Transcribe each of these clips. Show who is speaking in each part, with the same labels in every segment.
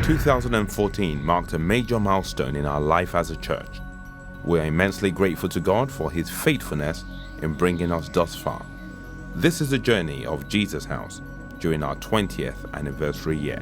Speaker 1: 2014 marked a major milestone in our life as a church. We are immensely grateful to God for His faithfulness in bringing us thus far. This is the journey of Jesus House during our 20th anniversary year.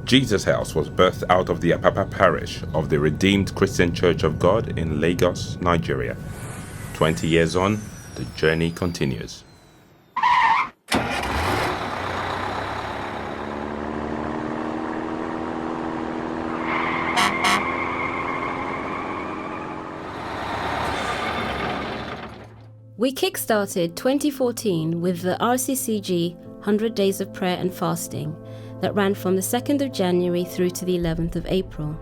Speaker 1: Jesus House was birthed out of the Apapa parish of the Redeemed Christian Church of God in Lagos, Nigeria. 20 years on, the journey continues.
Speaker 2: We kick-started 2014 with the RCCG 100 Days of Prayer and Fasting that ran from the 2nd of January through to the 11th of April.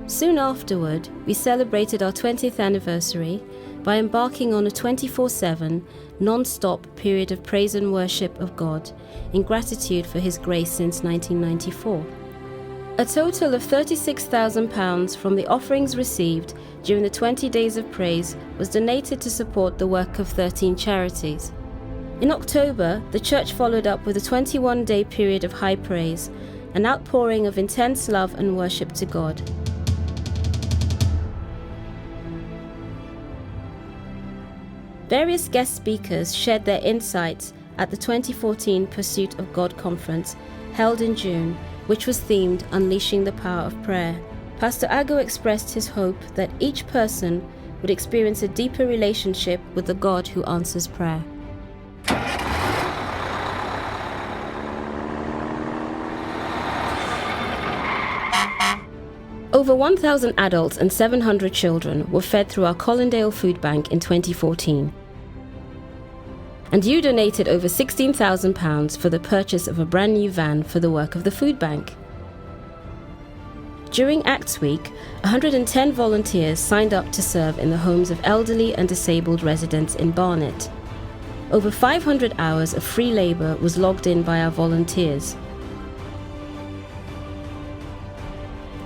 Speaker 2: Soon afterward, we celebrated our 20th anniversary by embarking on a 24/7, non-stop period of praise and worship of God in gratitude for His grace since 1994. A total of £36,000 from the offerings received during the 20 days of praise was donated to support the work of 13 charities. In October, the church followed up with a 21-day period of high praise, an outpouring of intense love and worship to God. Various guest speakers shared their insights at the 2014 Pursuit of God conference held in June, which was themed Unleashing the Power of Prayer. Pastor Ago expressed his hope that each person would experience a deeper relationship with the God who answers prayer. Over 1,000 adults and 700 children were fed through our Colindale Food Bank in 2014. And you donated over £16,000 for the purchase of a brand new van for the work of the food bank. During Acts Week, 110 volunteers signed up to serve in the homes of elderly and disabled residents in Barnet. Over 500 hours of free labour was logged in by our volunteers.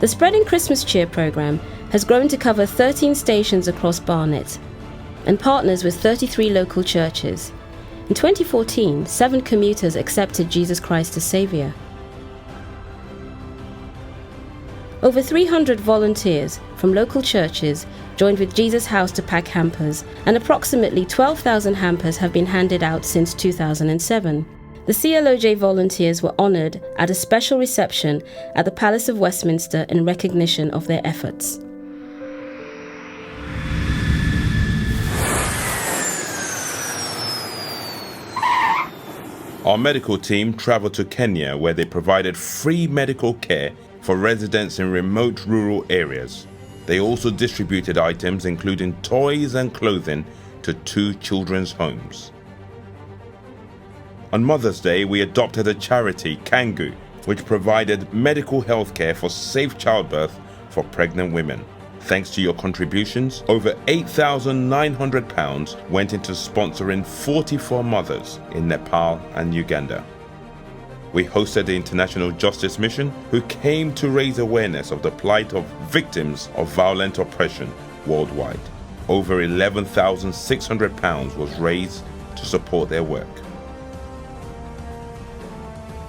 Speaker 2: The Spreading Christmas Cheer programme has grown to cover 13 stations across Barnet and partners with 33 local churches. In 2014, 7 commuters accepted Jesus Christ as Saviour. Over 300 volunteers from local churches joined with Jesus House to pack hampers, and approximately 12,000 hampers have been handed out since 2007. The CLOJ volunteers were honoured at a special reception at the Palace of Westminster in recognition of their efforts.
Speaker 1: Our medical team travelled to Kenya, where they provided free medical care for residents in remote rural areas. They also distributed items including toys and clothing to 2 children's homes. On Mother's Day, we adopted a charity, Kangu, which provided medical health care for safe childbirth for pregnant women. Thanks to your contributions, over £8,900 went into sponsoring 44 mothers in Nepal and Uganda. We hosted the International Justice Mission, who came to raise awareness of the plight of victims of violent oppression worldwide. Over £11,600 was raised to support their work.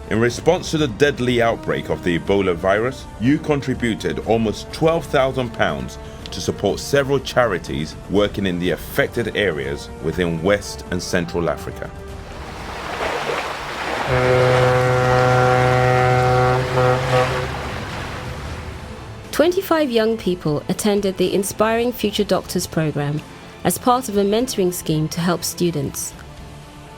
Speaker 1: In response to the deadly outbreak of the Ebola virus, you contributed almost £12,000 to support several charities working in the affected areas within West and Central Africa. "25 young people attended the Inspiring Future Doctors program as part of a mentoring scheme to help students.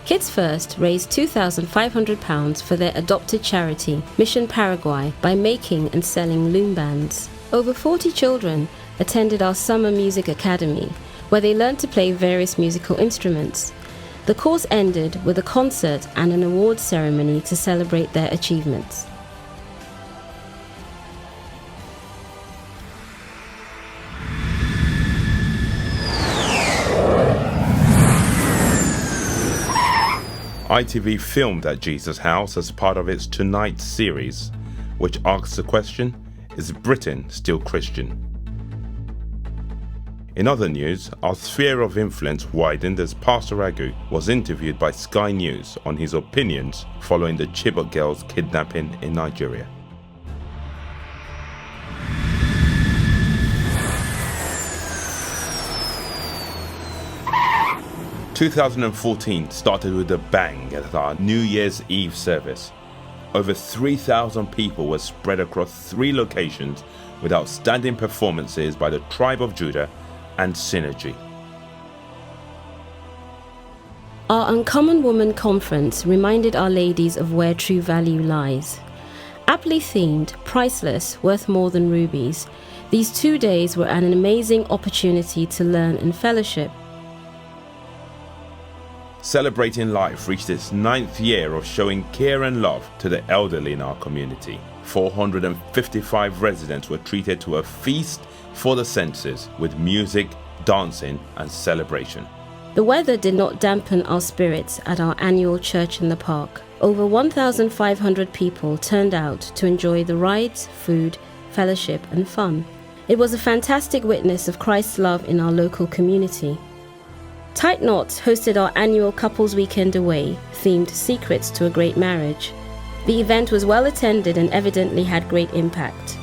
Speaker 1: Kids First raised £2,500 for their adopted charity, Mission Paraguay, by making and selling loom bands. Over 40 children attended our Summer Music Academy, where they learned to play various musical instruments. The course ended with a concert and an awards ceremony to celebrate their achievements. ITV filmed at Jesus House as part of its Tonight series, which asks the question, is Britain still Christian? In other news, our sphere of influence widened as Pastor Agu was interviewed by Sky News on his opinions following the Chibok girls' kidnapping in Nigeria. – 2014 started with a bang at our New Year's Eve service. Over 3,000 people were spread across 3 locations with outstanding performances by the Tribe of Judah and Synergy.
Speaker 2: Our Uncommon Woman Conference reminded our ladies of where true value lies. Aptly themed, priceless, worth more than rubies, these 2 days were an amazing opportunity to learn and fellowship.
Speaker 1: Celebrating Life reached its 9th year of showing care and love to the elderly in our community. 455 residents were treated to a feast for the senses with music, dancing and celebration.
Speaker 2: The weather did not dampen our spirits at our annual Church in the Park. Over 1,500 people turned out to enjoy the rides, food, fellowship and fun. It was a fantastic witness of Christ's love in our local community. Tight Knots hosted our annual Couples Weekend Away, themed Secrets to a Great Marriage. The event was well attended and evidently had great impact.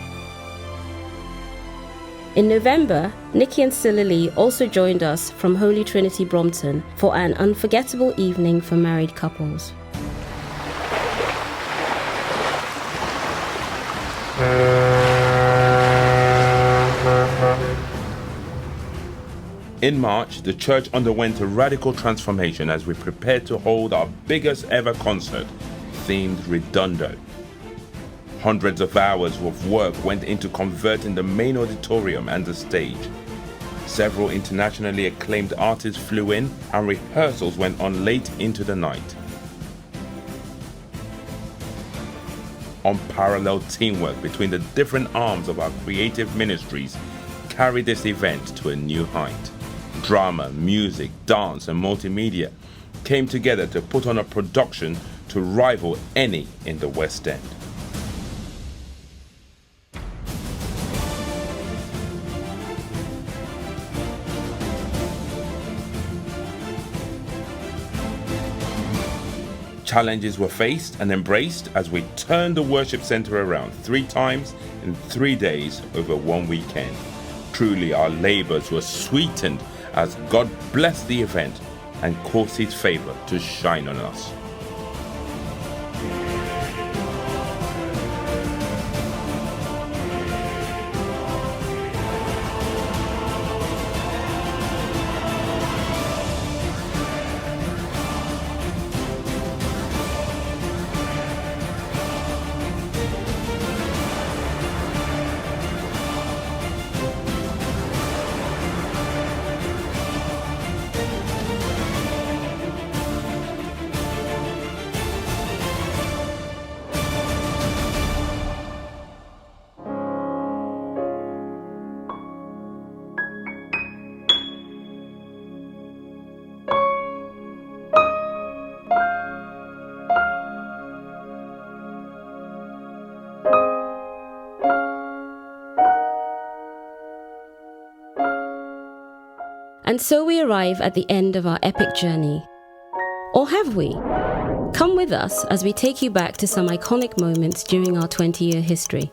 Speaker 2: In November, Nikki and Silla Lee also joined us from Holy Trinity Brompton for an unforgettable evening for married couples.
Speaker 1: In March, the church underwent a radical transformation as we prepared to hold our biggest ever concert, themed Redundo. Hundreds of hours of work went into converting the main auditorium and the stage. Several internationally acclaimed artists flew in and rehearsals went on late into the night. Unparalleled teamwork between the different arms of our creative ministries carried this event to a new height. Drama, music, dance and multimedia came together to put on a production to rival any in the West End. Challenges were faced and embraced as we turned the worship center around 3 times in 3 days over 1 weekend. Truly, our labors were sweetened as God blessed the event and caused His favor to shine on us.
Speaker 2: And so we arrive at the end of our epic journey. Or have we? Come with us as we take you back to some iconic moments during our 20-year history.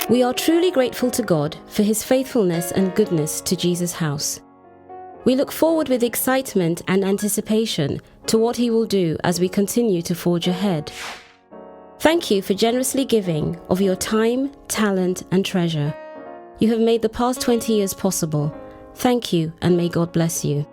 Speaker 2: We are truly grateful to God for His faithfulness and goodness to Jesus House. We look forward with excitement and anticipation to what He will do as we continue to forge ahead. Thank you for generously giving of your time, talent, and treasure. You have made the past 20 years possible. Thank you, and may God bless you.